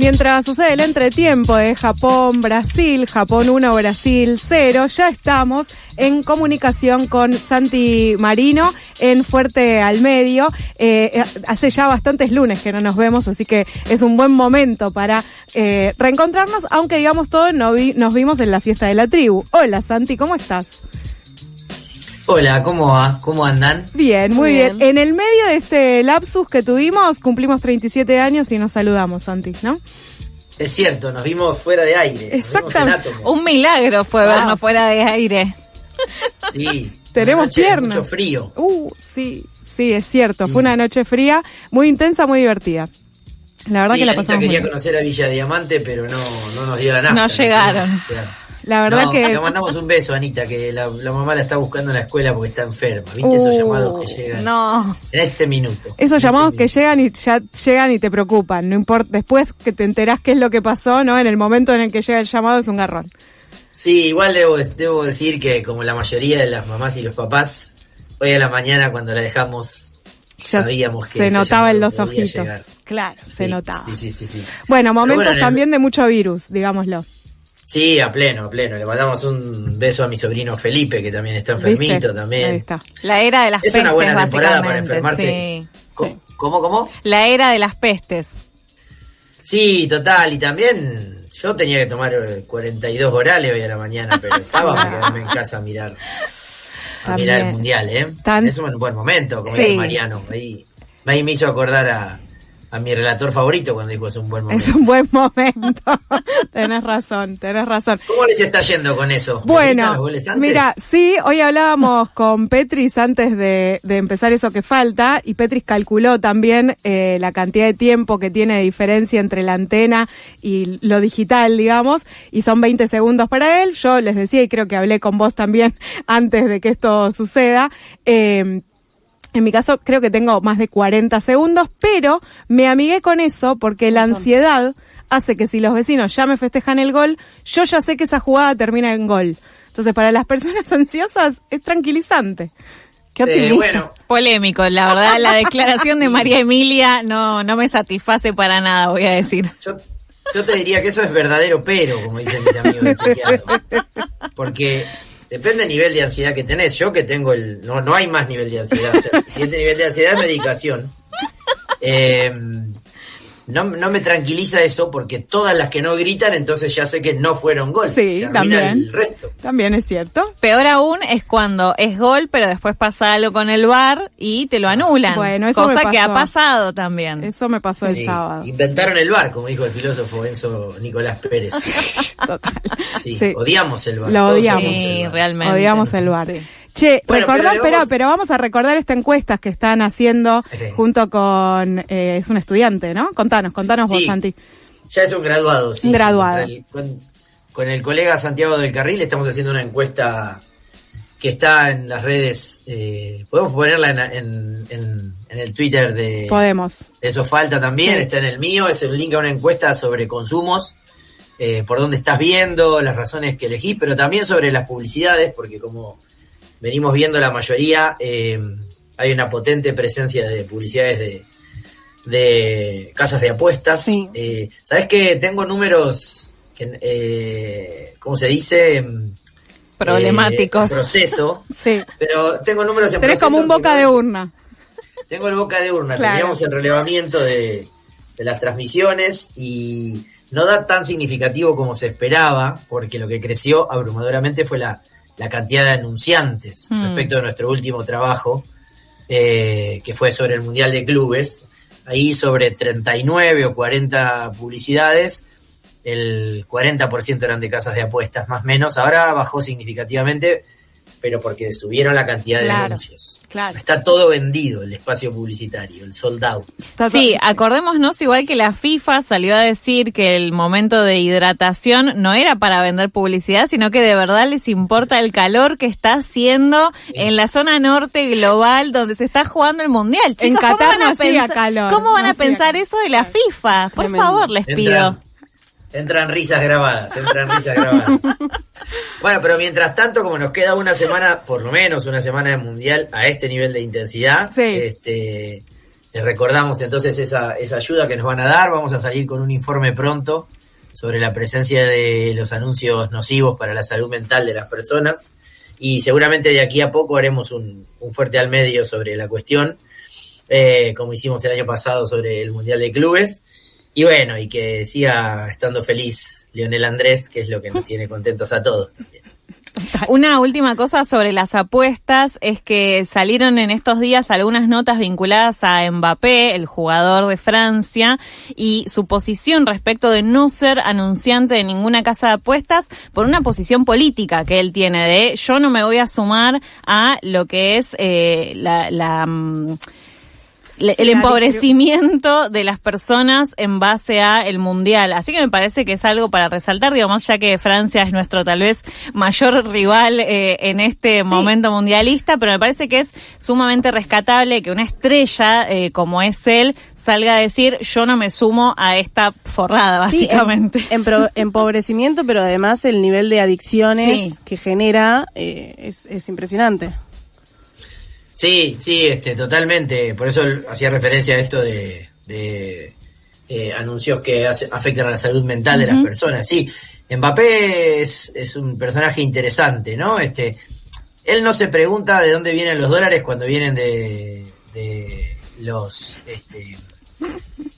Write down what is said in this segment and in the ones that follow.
Mientras sucede el entretiempo de Japón-Brasil, Japón 1, Brasil 0, ya estamos en comunicación con Santi Marino en Fuerte al Medio. Hace ya bastantes lunes que no nos vemos, así que es un buen momento para reencontrarnos, aunque digamos todo, nos vimos en la fiesta de la tribu. Hola Santi, ¿cómo estás? Hola, ¿cómo va? ¿Cómo andan? Bien, muy bien. En el medio de este lapsus que tuvimos, cumplimos 37 años y nos saludamos, Santi, ¿no? Es cierto, nos vimos fuera de aire. Exactamente. Un milagro fue vernos fuera de aire. Sí. Tenemos piernas. Mucho frío. Sí, es cierto. Fue una noche fría, muy intensa, muy divertida. La verdad que la pasamos muy bien. Quería conocer a Villa Diamante, pero no nos dio la nafta. No llegaron. La verdad que... Le mandamos un beso a Anita, que la mamá la está buscando en la escuela porque está enferma. ¿Viste esos llamados que llegan? No. En este minuto. Esos llamados que llegan y ya llegan y te preocupan. No importa, después que te enterás qué es lo que pasó, ¿no? En el momento en el que llega el llamado es un garrón. Sí, igual debo decir que como la mayoría de las mamás y los papás, hoy a la mañana cuando la dejamos... Ya sabíamos que se notaba en los ojitos. Llegar. Claro, se notaba. Sí. Bueno, momentos también de mucho virus, digámoslo. Sí, a pleno. Le mandamos un beso a mi sobrino Felipe, que también está enfermito. ¿Viste? También. Ahí está. La era de las pestes, es una buena temporada para enfermarse. Sí. ¿Cómo? La era de las pestes. Sí, total. Y también yo tenía que tomar 42 orales hoy a la mañana, pero estaba para quedarme en casa a mirar el mundial, ¿eh? Es un buen momento, como dice Mariano. Ahí me hizo acordar a mi relator favorito cuando dijo es un buen momento. Es un buen momento. Tenés razón. ¿Cómo les está yendo con eso? Bueno, mira, sí, hoy hablábamos con Petris antes de empezar eso que falta, y Petris calculó también la cantidad de tiempo que tiene de diferencia entre la antena y lo digital, digamos, y son 20 segundos para él. Yo les decía, y creo que hablé con vos también antes de que esto suceda, en mi caso creo que tengo más de 40 segundos, pero me amigué con eso porque la ansiedad hace que si los vecinos ya me festejan el gol, yo ya sé que esa jugada termina en gol. Entonces para las personas ansiosas es tranquilizante. ¿Qué optimista? Bueno. Polémico, la verdad, la declaración de María Emilia no me satisface para nada, voy a decir. Yo te diría que eso es verdadero, pero, como dicen mis amigos de Chequeado. Porque... depende del nivel de ansiedad que tenés. Yo que tengo no hay más nivel de ansiedad. O sea, el siguiente nivel de ansiedad es medicación. No me tranquiliza eso porque todas las que no gritan, entonces ya sé que no fueron gol. Sí, también. El resto. También es cierto. Peor aún es cuando es gol, pero después pasa algo con el VAR y te lo anulan. Bueno, eso cosa que ha pasado también. Eso me pasó el sábado. Inventaron el VAR, como dijo el filósofo Enzo Nicolás Pérez. Total. Sí, odiamos el VAR. Lo odiamos. Sí, realmente. Odiamos el VAR. Sí. Che, bueno, pero vamos a recordar esta encuesta que están haciendo junto con, es un estudiante, ¿no? Contanos vos, Santi. Ya es un graduado, sí. Un graduado. Con el colega Santiago del Carril estamos haciendo una encuesta que está en las redes, podemos ponerla en el Twitter de... Podemos. De Eso Falta también, está en el mío, es el link a una encuesta sobre consumos, por dónde estás viendo, las razones que elegís, pero también sobre las publicidades, porque como... venimos viendo la mayoría, hay una potente presencia de publicidades de casas de apuestas. Sí. ¿Sabés qué? Tengo números, ¿cómo se dice? Problemáticos. En proceso. Sí. Pero tengo números en Tenés proceso. como un boca de urna. Tengo el boca de urna. Claro. Teníamos el relevamiento de las transmisiones y no da tan significativo como se esperaba, porque lo que creció abrumadoramente fue la cantidad de anunciantes respecto de nuestro último trabajo, que fue sobre el Mundial de Clubes. Ahí sobre 39 o 40 publicidades, el 40% eran de casas de apuestas, más o menos. Ahora bajó significativamente, pero porque subieron la cantidad de anuncios. Claro. Está todo vendido el espacio publicitario, el sold out. Sí, acordémonos igual que la FIFA salió a decir que el momento de hidratación no era para vender publicidad, sino que de verdad les importa el calor que está haciendo en la zona norte global donde se está jugando el Mundial. Chicos, en Qatar no hacía calor. ¿Cómo van a pensar eso de la FIFA? Por favor, les pido. Entran risas grabadas. Bueno, pero mientras tanto, como nos queda una semana, por lo menos una semana de Mundial a este nivel de intensidad, Les recordamos entonces esa ayuda que nos van a dar. Vamos a salir con un informe pronto sobre la presencia de los anuncios nocivos para la salud mental de las personas. Y seguramente de aquí a poco haremos un fuerte al medio sobre la cuestión, como hicimos el año pasado sobre el Mundial de Clubes. Y bueno, y que siga estando feliz Lionel Andrés, que es lo que nos tiene contentos a todos también. Una última cosa sobre las apuestas es que salieron en estos días algunas notas vinculadas a Mbappé, el jugador de Francia, y su posición respecto de no ser anunciante de ninguna casa de apuestas por una posición política que él tiene de yo no me voy a sumar a lo que es el empobrecimiento de las personas en base a el mundial. Así que me parece que es algo para resaltar, digamos, ya que Francia es nuestro tal vez mayor rival en este momento mundialista, pero me parece que es sumamente rescatable que una estrella como es él salga a decir yo no me sumo a esta forrada, básicamente. Sí, empobrecimiento, pero además el nivel de adicciones que genera es impresionante. Sí, totalmente. Por eso hacía referencia a esto de anuncios que afectan a la salud mental de las personas. Sí, Mbappé es un personaje interesante, ¿no? Él no se pregunta de dónde vienen los dólares cuando vienen de los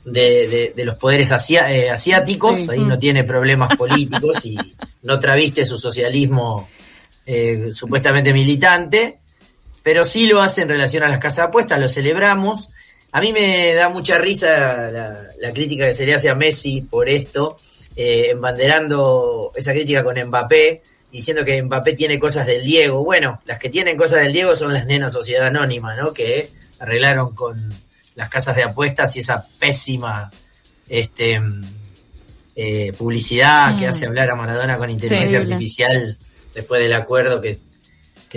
de los poderes asiáticos. Sí. Ahí no tiene problemas políticos y no traviste su socialismo supuestamente militante. Pero sí lo hace en relación a las casas de apuestas, lo celebramos. A mí me da mucha risa la crítica que se le hace a Messi por esto, embanderando esa crítica con Mbappé, diciendo que Mbappé tiene cosas del Diego. Bueno, las que tienen cosas del Diego son las nenas Sociedad Anónima, ¿no? Que arreglaron con las casas de apuestas y esa pésima publicidad que hace hablar a Maradona con inteligencia artificial después del acuerdo que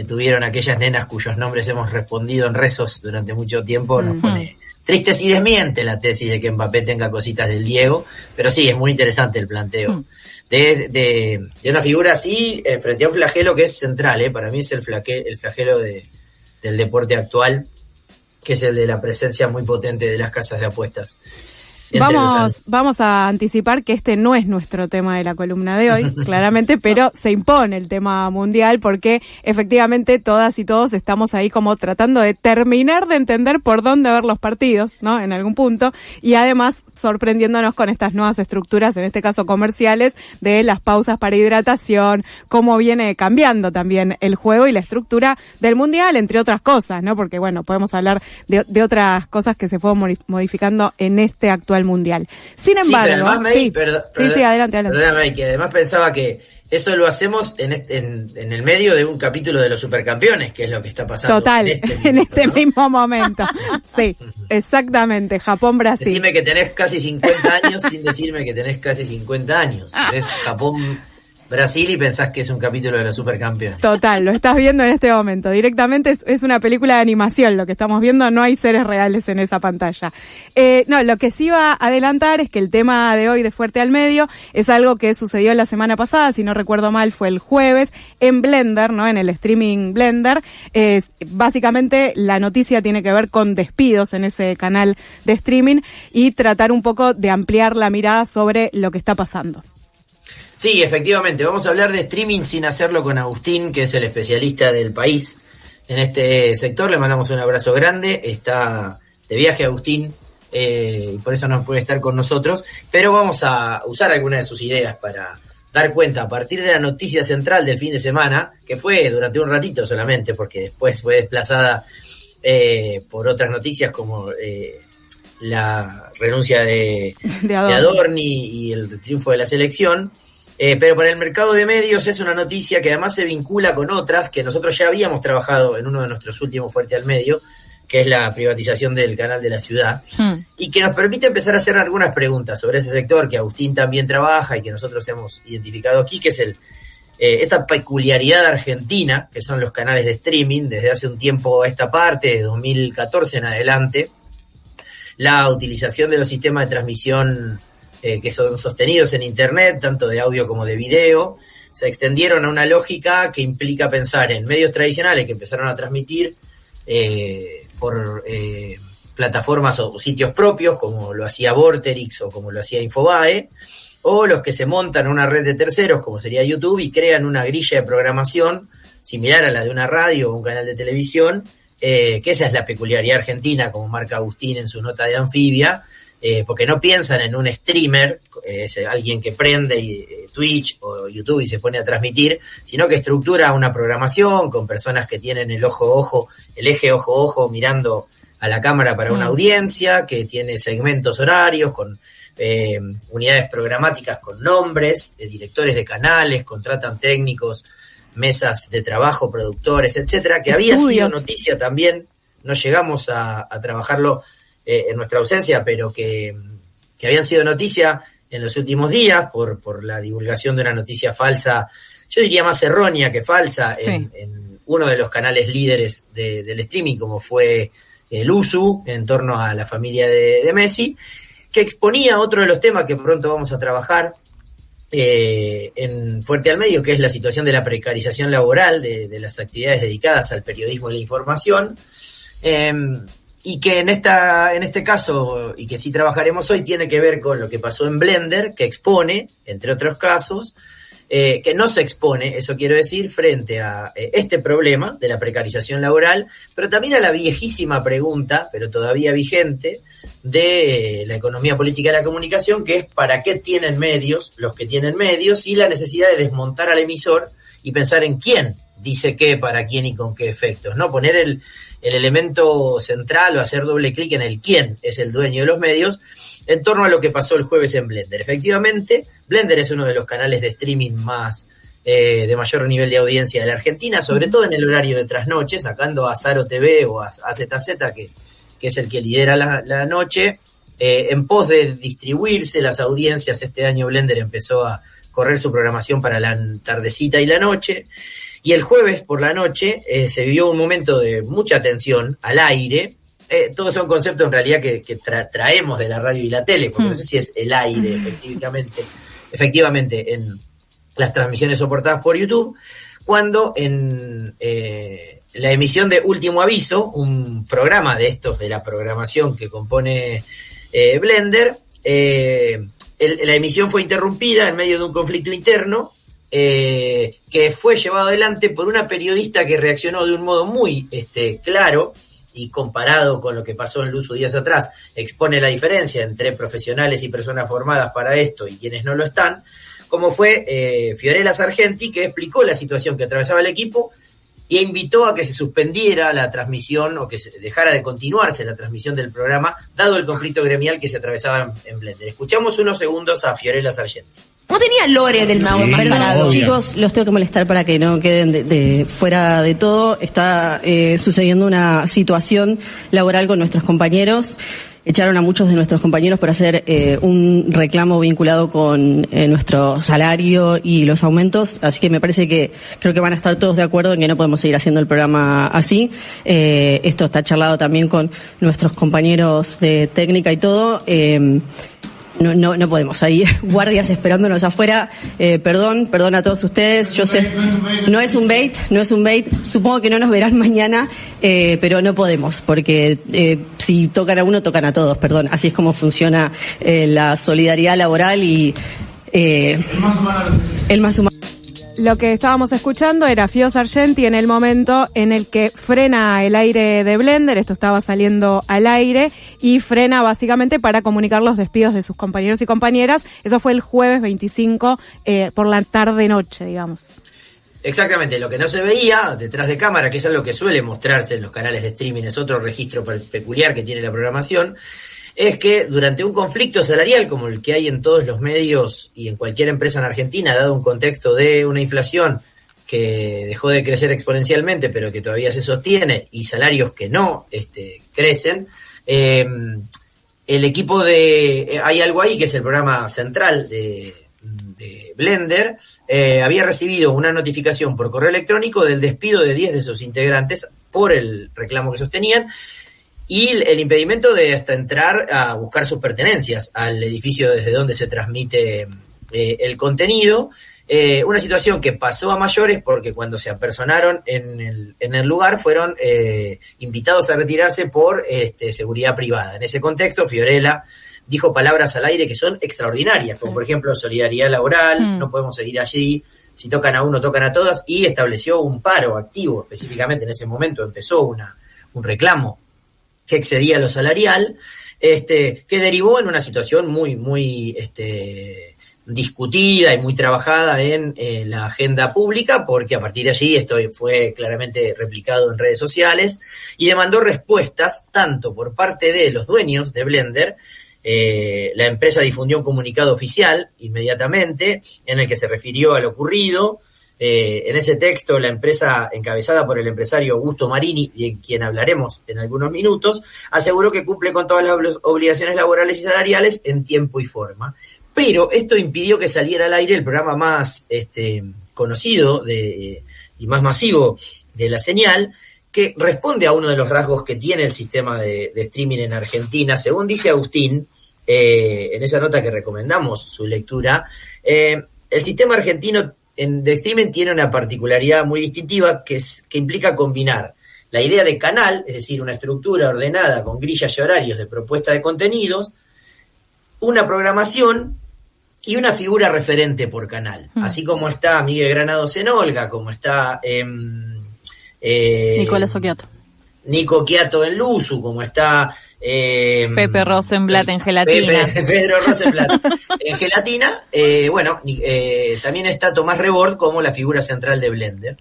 tuvieron aquellas nenas cuyos nombres hemos respondido en rezos durante mucho tiempo. Nos pone tristes y desmiente la tesis de que Mbappé tenga cositas del Diego, pero sí, es muy interesante el planteo de una figura así frente a un flagelo que es central, para mí es el flagelo del deporte actual, que es el de la presencia muy potente de las casas de apuestas. Vamos a anticipar que este no es nuestro tema de la columna de hoy, claramente, pero se impone el tema mundial porque efectivamente todas y todos estamos ahí como tratando de terminar de entender por dónde ver los partidos, ¿no? En algún punto, y además sorprendiéndonos con estas nuevas estructuras, en este caso comerciales, de las pausas para hidratación, cómo viene cambiando también el juego y la estructura del mundial, entre otras cosas, ¿no? Porque bueno, podemos hablar de otras cosas que se fueron modificando en este actual mundial. Sin embargo, pero además, adelante. Perdóname, que además pensaba que eso lo hacemos en el medio de un capítulo de los supercampeones, que es lo que está pasando. Total, en este mismo momento. Sí, exactamente, Japón-Brasil. Decime que tenés casi 50 años sin decirme que tenés casi 50 años. Es Japón-Brasil y pensás que es un capítulo de los supercampeones. Total, lo estás viendo en este momento. Directamente es una película de animación lo que estamos viendo, no hay seres reales en esa pantalla. No, lo que sí iba a adelantar es que el tema de hoy de Fuerte al Medio es algo que sucedió la semana pasada, si no recuerdo mal fue el jueves, en Blender, ¿no? En el streaming Blender. Básicamente la noticia tiene que ver con despidos en ese canal de streaming y tratar un poco de ampliar la mirada sobre lo que está pasando. Sí, efectivamente, vamos a hablar de streaming sin hacerlo con Agustín, que es el especialista del país en este sector. Le mandamos un abrazo grande, está de viaje Agustín, y por eso no puede estar con nosotros, pero vamos a usar algunas de sus ideas para dar cuenta a partir de la noticia central del fin de semana, que fue durante un ratito solamente, porque después fue desplazada por otras noticias como la renuncia de Adorni y el triunfo de la selección. Pero para el mercado de medios es una noticia que además se vincula con otras que nosotros ya habíamos trabajado en uno de nuestros últimos Fuerte al Medio, que es la privatización del canal de la ciudad, y que nos permite empezar a hacer algunas preguntas sobre ese sector que Agustín también trabaja y que nosotros hemos identificado aquí, que es esta peculiaridad argentina, que son los canales de streaming, desde hace un tiempo a esta parte, de 2014 en adelante, la utilización de los sistemas de transmisión que son sostenidos en Internet, tanto de audio como de video, se extendieron a una lógica que implica pensar en medios tradicionales que empezaron a transmitir por plataformas o sitios propios, como lo hacía Vorterix o como lo hacía Infobae, o los que se montan una red de terceros, como sería YouTube, y crean una grilla de programación similar a la de una radio o un canal de televisión, que esa es la peculiaridad argentina, como marca Agustín en su nota de Anfibia, porque no piensan en un streamer, es alguien que prende Twitch o YouTube y se pone a transmitir, sino que estructura una programación con personas que tienen el eje ojo-ojo mirando a la cámara para una audiencia, que tiene segmentos horarios con unidades programáticas con nombres de directores de canales, contratan técnicos, mesas de trabajo, productores, etcétera, que había sido noticia también, no llegamos a trabajarlo en nuestra ausencia, pero que habían sido noticia en los últimos días por la divulgación de una noticia falsa, yo diría más errónea que falsa, en uno de los canales líderes del streaming, como fue el USU, en torno a la familia de Messi, que exponía otro de los temas que pronto vamos a trabajar en Fuerte al Medio, que es la situación de la precarización laboral de las actividades dedicadas al periodismo y la información, y que en este caso, y que sí trabajaremos hoy, tiene que ver con lo que pasó en Blender, que expone, entre otros casos, que no se expone, eso quiero decir, frente a este problema de la precarización laboral, pero también a la viejísima pregunta, pero todavía vigente, de la economía política de la comunicación, que es ¿para qué tienen medios los que tienen medios? Y la necesidad de desmontar al emisor y pensar en quién dice qué, para quién y con qué efectos, ¿no? Poner el elemento central o hacer doble clic en el quién es el dueño de los medios en torno a lo que pasó el jueves en Blender. Efectivamente, Blender es uno de los canales de streaming más de mayor nivel de audiencia de la Argentina, sobre todo en el horario de trasnoche, sacando a Zaro TV o a ZZ, que es el que lidera la noche, en pos de distribuirse las audiencias. Este año Blender empezó a correr su programación para la tardecita y la noche, y el jueves por la noche se vivió un momento de mucha tensión al aire. Todos son conceptos en realidad que traemos de la radio y la tele, porque no sé si es el aire efectivamente en las transmisiones soportadas por YouTube, cuando en la emisión de Último Aviso, un programa de estos de la programación que compone Blender, la emisión fue interrumpida en medio de un conflicto interno, que fue llevado adelante por una periodista que reaccionó de un modo muy claro, y comparado con lo que pasó en Luzu días atrás, expone la diferencia entre profesionales y personas formadas para esto y quienes no lo están, como fue Fiorella Sargenti, que explicó la situación que atravesaba el equipo e invitó a que se suspendiera la transmisión o que se dejara de continuarse la transmisión del programa, dado el conflicto gremial que se atravesaba en Blender. Escuchamos unos segundos a Fiorella Sargenti. No tenía lore del mago preparado. Chicos, los tengo que molestar para que no queden de fuera de todo. Está sucediendo una situación laboral con nuestros compañeros. Echaron a muchos de nuestros compañeros por hacer un reclamo vinculado con nuestro salario y los aumentos, así que me parece que creo que van a estar todos de acuerdo en que no podemos seguir haciendo el programa así. Esto está charlado también con nuestros compañeros de técnica y todo. No podemos, hay guardias esperándonos afuera. Perdón a todos ustedes. Yo sé, no es un bait. Supongo que no nos verán mañana, pero no podemos, porque si tocan a uno, tocan a todos, perdón. Así es como funciona la solidaridad laboral y el más humano. Lo que estábamos escuchando era Fio Sargenti en el momento en el que frena el aire de Blender, esto estaba saliendo al aire, y frena básicamente para comunicar los despidos de sus compañeros y compañeras. Eso fue el jueves 25 por la tarde-noche, digamos. Exactamente, lo que no se veía detrás de cámara, que es algo que suele mostrarse en los canales de streaming, es otro registro peculiar que tiene la programación, es que durante un conflicto salarial como el que hay en todos los medios y en cualquier empresa en Argentina, dado un contexto de una inflación que dejó de crecer exponencialmente, pero que todavía se sostiene, y salarios que no crecen, el equipo hay algo ahí que es el programa central de Blender, había recibido una notificación por correo electrónico del despido de 10 de sus integrantes por el reclamo que sostenían, y el impedimento de hasta entrar a buscar sus pertenencias al edificio desde donde se transmite el contenido, Una situación que pasó a mayores porque cuando se apersonaron en el lugar fueron invitados a retirarse por seguridad privada. En ese contexto, Fiorella dijo palabras al aire que son extraordinarias, como por ejemplo solidaridad laboral, no podemos seguir allí, si tocan a uno, tocan a todas, y estableció un paro activo. Específicamente en ese momento empezó un reclamo que excedía lo salarial, que derivó en una situación muy discutida y muy trabajada en la agenda pública, porque a partir de allí esto fue claramente replicado en redes sociales y demandó respuestas tanto por parte de los dueños de Blender. La empresa difundió un comunicado oficial inmediatamente en el que se refirió a lo ocurrido. En ese texto, la empresa, encabezada por el empresario Augusto Marini, de quien hablaremos en algunos minutos, aseguró que cumple con todas las obligaciones laborales y salariales en tiempo y forma. Pero esto impidió que saliera al aire el programa más conocido y más masivo de la señal, que responde a uno de los rasgos que tiene el sistema de streaming en Argentina. Según dice Agustín, en esa nota que recomendamos su lectura, el sistema argentino de streaming tiene una particularidad muy distintiva que implica combinar la idea de canal, es decir, una estructura ordenada con grillas y horarios de propuesta de contenidos, una programación y una figura referente por canal. Así como está Miguel Granados en Olga, como está Nicolás Occhiato. Nico Occhiato en Luzu, como está Pepe Rosenblatt en Gelatina. Pedro Rosenblatt en Gelatina. También está Tomás Rebord como la figura central de Blender.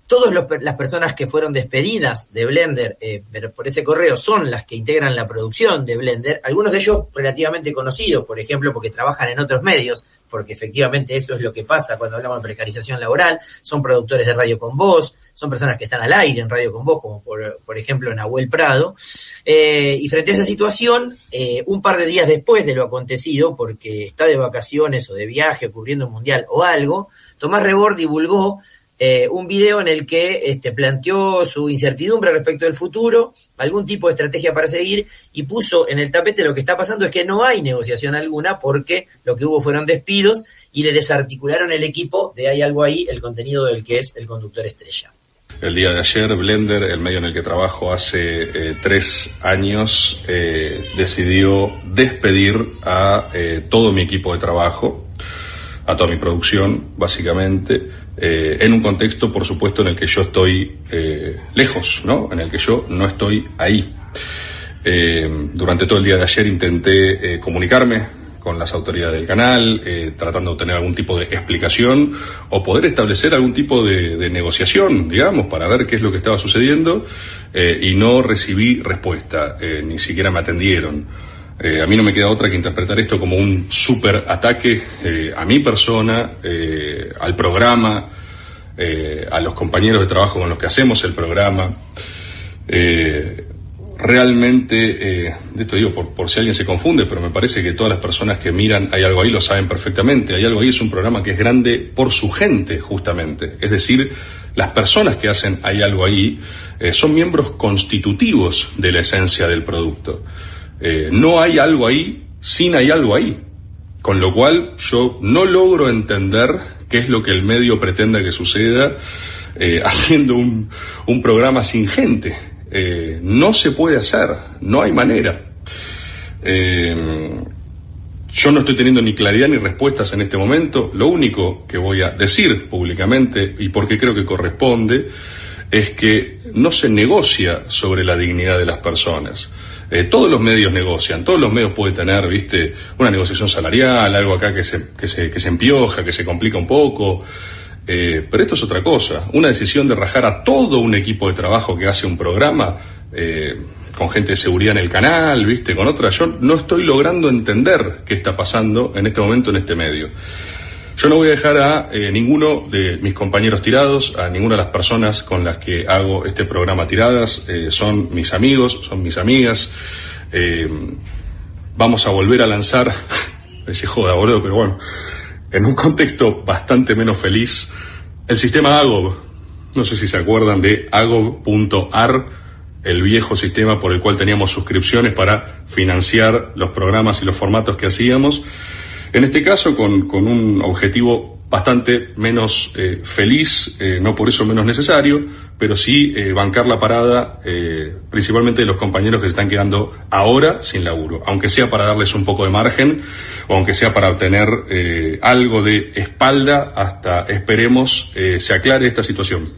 Todas las personas que fueron despedidas de Blender pero por ese correo son las que integran la producción de Blender, algunos de ellos relativamente conocidos, por ejemplo, porque trabajan en otros medios, porque efectivamente eso es lo que pasa cuando hablamos de precarización laboral. Son productores de Radio Con Voz, son personas que están al aire en Radio Con Voz, como por ejemplo Nahuel Prado, y frente a esa situación, un par de días después de lo acontecido, porque está de vacaciones o de viaje o cubriendo un mundial o algo, Tomás Rebord divulgó un video en el que planteó su incertidumbre respecto del futuro, algún tipo de estrategia para seguir, y puso en el tapete lo que está pasando es que no hay negociación alguna porque lo que hubo fueron despidos y le desarticularon el equipo de Hay Algo Ahí, el contenido del que es el conductor estrella. El día de ayer, Blender, el medio en el que trabajo hace 3 años, decidió despedir a todo mi equipo de trabajo, a toda mi producción, básicamente, en un contexto, por supuesto, en el que yo estoy lejos, ¿no? En el que yo no estoy ahí. Durante todo el día de ayer intenté comunicarme con las autoridades del canal, tratando de obtener algún tipo de explicación o poder establecer algún tipo de negociación, digamos, para ver qué es lo que estaba sucediendo, y no recibí respuesta, ni siquiera me atendieron. A mí no me queda otra que interpretar esto como un súper ataque a mi persona, al programa, a los compañeros de trabajo con los que hacemos el programa. Realmente, de esto digo por si alguien se confunde, pero me parece que todas las personas que miran Hay Algo Ahí lo saben perfectamente. Hay Algo Ahí es un programa que es grande por su gente, justamente. Es decir, las personas que hacen Hay Algo Ahí son miembros constitutivos de la esencia del producto. No hay algo ahí sin Hay Algo Ahí, con lo cual yo no logro entender qué es lo que el medio pretenda que suceda haciendo un programa sin gente. No se puede hacer, no hay manera. Yo no estoy teniendo ni claridad ni respuestas en este momento. Lo único que voy a decir públicamente, y porque creo que corresponde, es que no se negocia sobre la dignidad de las personas. Todos los medios negocian, todos los medios pueden tener, viste, una negociación salarial, algo acá que se empioja, que se complica un poco, pero esto es otra cosa, una decisión de rajar a todo un equipo de trabajo que hace un programa, con gente de seguridad en el canal, viste, con otra. Yo no estoy logrando entender qué está pasando en este momento en este medio. Yo no voy a dejar a ninguno de mis compañeros tirados, a ninguna de las personas con las que hago este programa tiradas. Son mis amigos, son mis amigas. Vamos a volver a lanzar, se joda, boludo, pero bueno, en un contexto bastante menos feliz, el sistema Agob. No sé si se acuerdan de agob.ar, el viejo sistema por el cual teníamos suscripciones para financiar los programas y los formatos que hacíamos. En este caso con un objetivo bastante menos feliz, no por eso menos necesario, pero sí bancar la parada, principalmente de los compañeros que se están quedando ahora sin laburo, aunque sea para darles un poco de margen, o aunque sea para obtener algo de espalda hasta, esperemos, se aclare esta situación.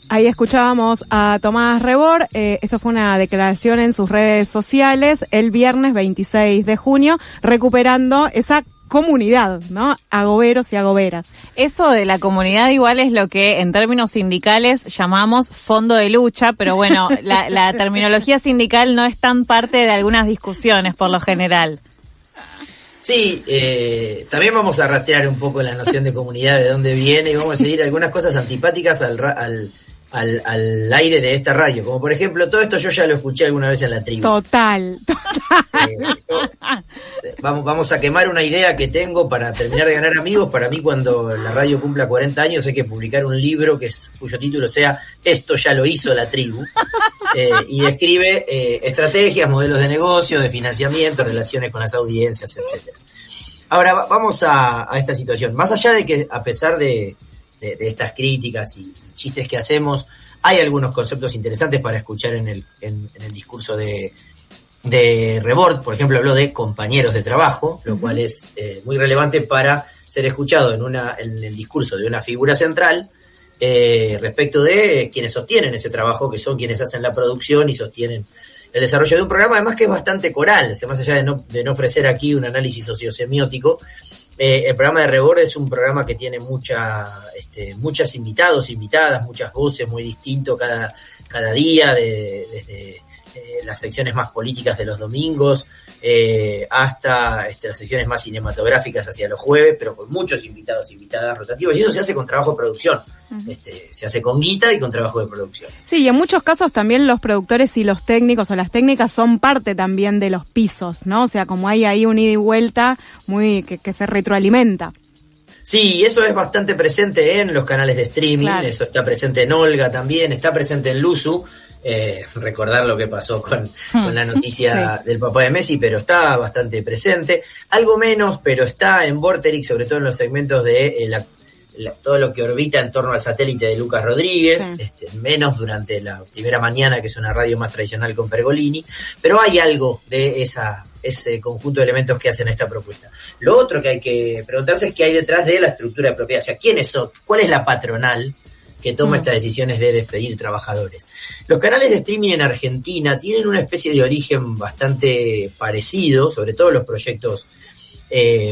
Ahí escuchábamos a Tomás Rebord, esto fue una declaración en sus redes sociales el viernes 26 de junio, recuperando esa comunidad, ¿no? Agoberos y agoberas. Eso de la comunidad igual es lo que en términos sindicales llamamos fondo de lucha, pero bueno, la terminología sindical no es tan parte de algunas discusiones por lo general. Sí, también vamos a rastrear un poco la noción de comunidad, de dónde viene, y vamos a seguir algunas cosas antipáticas al aire de esta radio, como por ejemplo, todo esto yo ya lo escuché alguna vez en la tribu. Total. Vamos a quemar una idea que tengo para terminar de ganar amigos. Para mí, cuando la radio cumpla 40 años, hay que publicar un libro cuyo título sea Esto ya lo hizo la tribu, y describe estrategias, modelos de negocio, de financiamiento, relaciones con las audiencias, etcétera. Ahora vamos a esta situación. Más allá de que, a pesar de estas críticas y chistes que hacemos, hay algunos conceptos interesantes para escuchar en el discurso de Rebord. Por ejemplo, habló de compañeros de trabajo, lo cual es muy relevante para ser escuchado en el discurso de una figura central respecto de quienes sostienen ese trabajo, que son quienes hacen la producción y sostienen el desarrollo de un programa, además que es bastante coral, más allá de no ofrecer aquí un análisis sociosemiótico. El programa de Rebord es un programa que tiene muchas invitados, invitadas, muchas voces, muy distinto cada día, desde las secciones más políticas de los domingos hasta las secciones más cinematográficas hacia los jueves, pero con muchos invitados, invitadas rotativos, y eso se hace con trabajo de producción. Se hace con guita y con trabajo de producción. Sí, y en muchos casos también los productores y los técnicos o las técnicas son parte también de los pisos, ¿no? O sea, como hay ahí un ida y vuelta muy que se retroalimenta. Sí, eso es bastante presente en los canales de streaming, claro. Eso está presente en Olga también, está presente en Luzu. Recordar lo que pasó con la noticia del papá de Messi, pero está bastante presente. Algo menos, pero está en Vorterix, sobre todo en los segmentos de todo lo que orbita en torno al satélite de Lucas Rodríguez, menos durante la primera mañana, que es una radio más tradicional con Pergolini, pero hay algo de ese conjunto de elementos que hacen esta propuesta. Lo otro que hay que preguntarse es qué hay detrás de la estructura de propiedad, o sea, ¿quiénes son? ¿Cuál es la patronal que toma estas decisiones de despedir trabajadores? Los canales de streaming en Argentina tienen una especie de origen bastante parecido, sobre todo los proyectos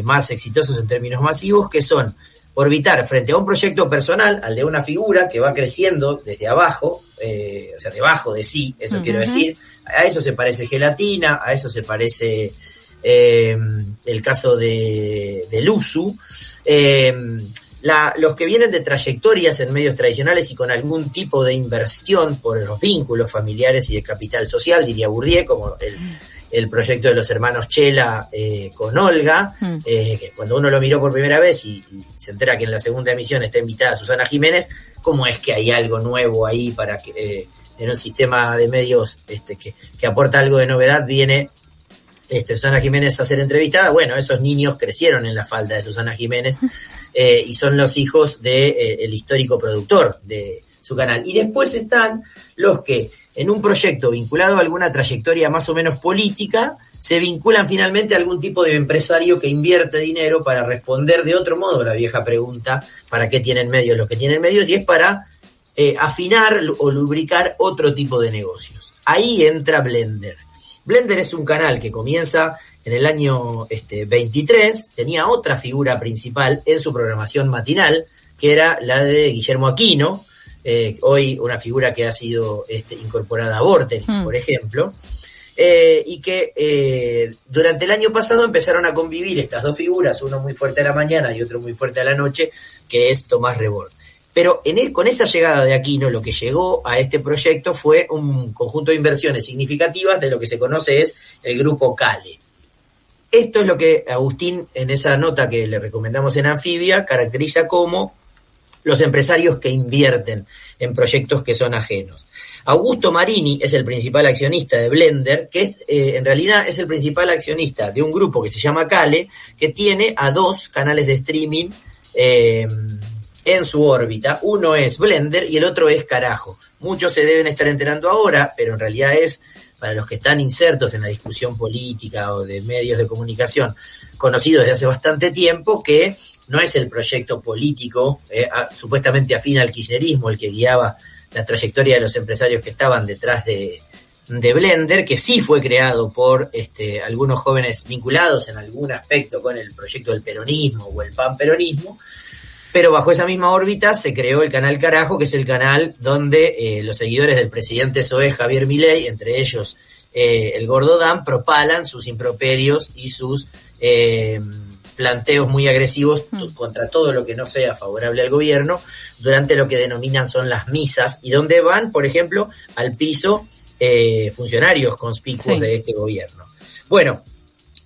más exitosos en términos masivos, que son orbitar frente a un proyecto personal, al de una figura que va creciendo desde abajo, o sea, debajo de sí, eso quiero decir. A eso se parece Gelatina, a eso se parece el caso de Luzu. Los que vienen de trayectorias en medios tradicionales y con algún tipo de inversión por los vínculos familiares y de capital social, diría Bourdieu, como el proyecto de los hermanos Chela con Olga, que cuando uno lo miró por primera vez y se entera que en la segunda emisión está invitada Susana Jiménez, ¿cómo es que hay algo nuevo ahí para que en un sistema de medios que aporta algo de novedad viene Susana Jiménez a ser entrevistada? Bueno, esos niños crecieron en la falda de Susana Jiménez y son los hijos de el histórico productor de su canal. Y después están los que en un proyecto vinculado a alguna trayectoria más o menos política se vinculan finalmente a algún tipo de empresario que invierte dinero para responder de otro modo la vieja pregunta, ¿para qué tienen medios los que tienen medios? Y es para afinar o lubricar otro tipo de negocios. Ahí entra Blender. Blender es un canal que comienza en el año 23, tenía otra figura principal en su programación matinal, que era la de Guillermo Aquino, hoy una figura que ha sido incorporada a Vorterix, por ejemplo, y que durante el año pasado empezaron a convivir estas dos figuras, uno muy fuerte a la mañana y otro muy fuerte a la noche, que es Tomás Rebord. Pero con esa llegada de Aquino, lo que llegó a este proyecto fue un conjunto de inversiones significativas de lo que se conoce es el grupo Cale. Esto es lo que Agustín, en esa nota que le recomendamos en Anfibia, caracteriza como los empresarios que invierten en proyectos que son ajenos. Augusto Marini es el principal accionista de Blender, que en realidad es el principal accionista de un grupo que se llama Cale, que tiene a dos canales de streaming en su órbita. Uno es Blender y el otro es Carajo. Muchos se deben estar enterando ahora, pero en realidad es, para los que están insertos en la discusión política o de medios de comunicación, conocido desde hace bastante tiempo, que no es el proyecto político supuestamente afín al kirchnerismo el que guiaba la trayectoria de los empresarios que estaban detrás de Blender, que sí fue creado por algunos jóvenes vinculados en algún aspecto con el proyecto del peronismo o el panperonismo, pero bajo esa misma órbita se creó el canal Carajo, que es el canal donde los seguidores del presidente Zoé, Javier Milei, entre ellos el Gordo Dan, propalan sus improperios y sus planteos muy agresivos contra todo lo que no sea favorable al gobierno durante lo que denominan son las misas, y donde van, por ejemplo, al piso funcionarios conspicuos de este gobierno. Bueno,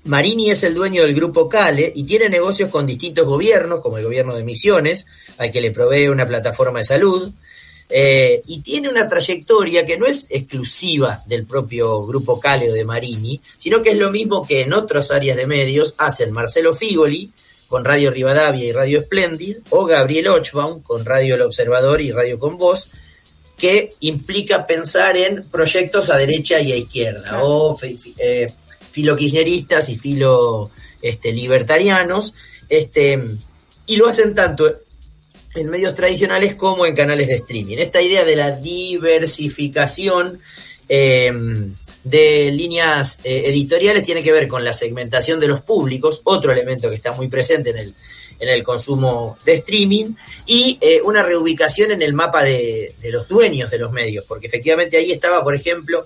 Marini es el dueño del grupo Cale y tiene negocios con distintos gobiernos, como el gobierno de Misiones, al que le provee una plataforma de salud, y tiene una trayectoria que no es exclusiva del propio grupo Cale o de Marini, sino que es lo mismo que en otras áreas de medios hacen Marcelo Figoli con Radio Rivadavia y Radio Splendid, o Gabriel Ochbaum con Radio El Observador y Radio Con Voz, que implica pensar en proyectos a derecha y a izquierda, o filokirchneristas y libertarianos, y lo hacen tanto en medios tradicionales como en canales de streaming. Esta idea de la diversificación de líneas editoriales tiene que ver con la segmentación de los públicos, otro elemento que está muy presente en el consumo de streaming, y una reubicación en el mapa de los dueños de los medios, porque efectivamente ahí estaba, por ejemplo,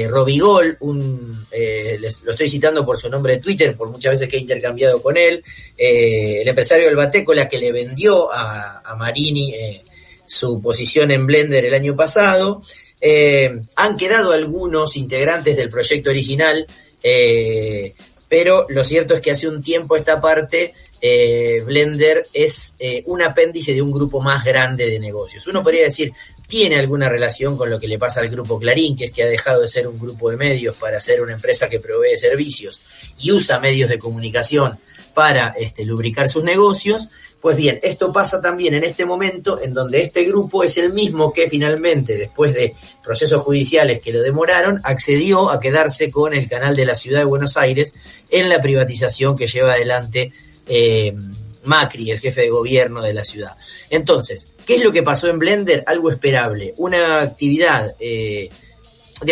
Robigol, lo estoy citando por su nombre de Twitter, por muchas veces que he intercambiado con él, el empresario del Batécola, que le vendió a Marini su posición en Blender el año pasado. Han quedado algunos integrantes del proyecto original, pero lo cierto es que hace un tiempo a esta parte Blender es un apéndice de un grupo más grande de negocios. Uno podría decir, tiene alguna relación con lo que le pasa al grupo Clarín, que es que ha dejado de ser un grupo de medios para ser una empresa que provee servicios y usa medios de comunicación para lubricar sus negocios. Pues bien, esto pasa también en este momento en donde este grupo es el mismo que finalmente, después de procesos judiciales que lo demoraron, accedió a quedarse con el canal de la Ciudad de Buenos Aires en la privatización que lleva adelante Macri, el jefe de gobierno de la ciudad. Entonces, ¿qué es lo que pasó en Blender? Algo esperable. Una actividad,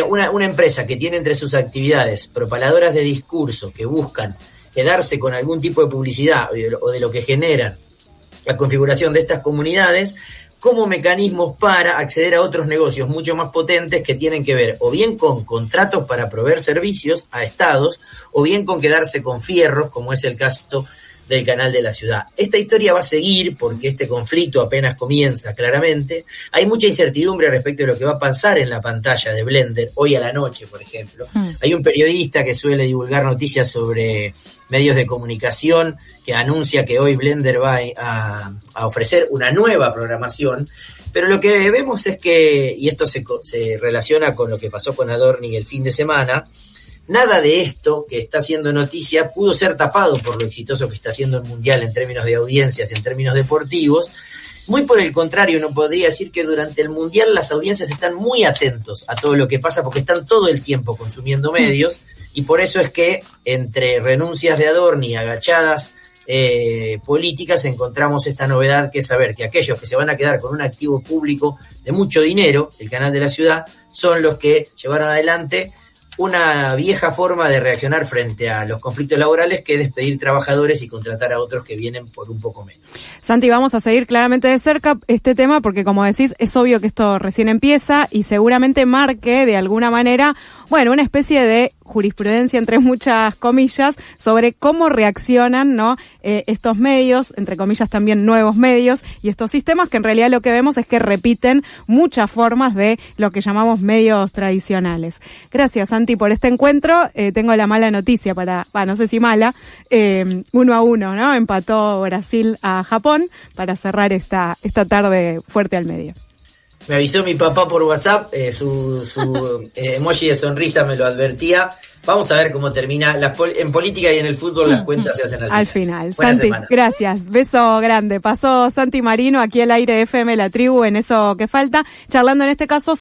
una empresa que tiene entre sus actividades propaladoras de discurso que buscan quedarse con algún tipo de publicidad o de lo que generan la configuración de estas comunidades como mecanismos para acceder a otros negocios mucho más potentes que tienen que ver o bien con contratos para proveer servicios a estados o bien con quedarse con fierros, como es el caso del canal de la ciudad. Esta historia va a seguir porque este conflicto apenas comienza, claramente. Hay mucha incertidumbre respecto de lo que va a pasar en la pantalla de Blender hoy a la noche, por ejemplo. Hay un periodista que suele divulgar noticias sobre medios de comunicación que anuncia que hoy Blender va a ofrecer una nueva programación, pero lo que vemos es que, y esto se relaciona con lo que pasó con Adorni el fin de semana, nada de esto que está haciendo noticia pudo ser tapado por lo exitoso que está haciendo el Mundial en términos de audiencias, en términos deportivos. Muy por el contrario, uno podría decir que durante el Mundial las audiencias están muy atentos a todo lo que pasa porque están todo el tiempo consumiendo medios, y por eso es que entre renuncias de Adorni y agachadas políticas encontramos esta novedad, que es saber que aquellos que se van a quedar con un activo público de mucho dinero, el canal de la ciudad, son los que llevaron adelante una vieja forma de reaccionar frente a los conflictos laborales, que es despedir trabajadores y contratar a otros que vienen por un poco menos. Santi, vamos a seguir claramente de cerca este tema porque, como decís, es obvio que esto recién empieza y seguramente marque de alguna manera, bueno, una especie de jurisprudencia, entre muchas comillas, sobre cómo reaccionan, ¿no? Estos medios, entre comillas también nuevos medios, y estos sistemas que en realidad lo que vemos es que repiten muchas formas de lo que llamamos medios tradicionales. Gracias, Santi, por este encuentro. Tengo la mala noticia no sé si mala, 1-1, ¿no? Empató Brasil a Japón para cerrar esta tarde fuerte al medio. Me avisó mi papá por WhatsApp, su emoji de sonrisa me lo advertía. Vamos a ver cómo termina. En política y en el fútbol las cuentas se hacen al final. Buena Santi, semana. Gracias. Beso grande. Pasó Santi Marino aquí al aire FM La Tribu en Eso que Falta, charlando en este caso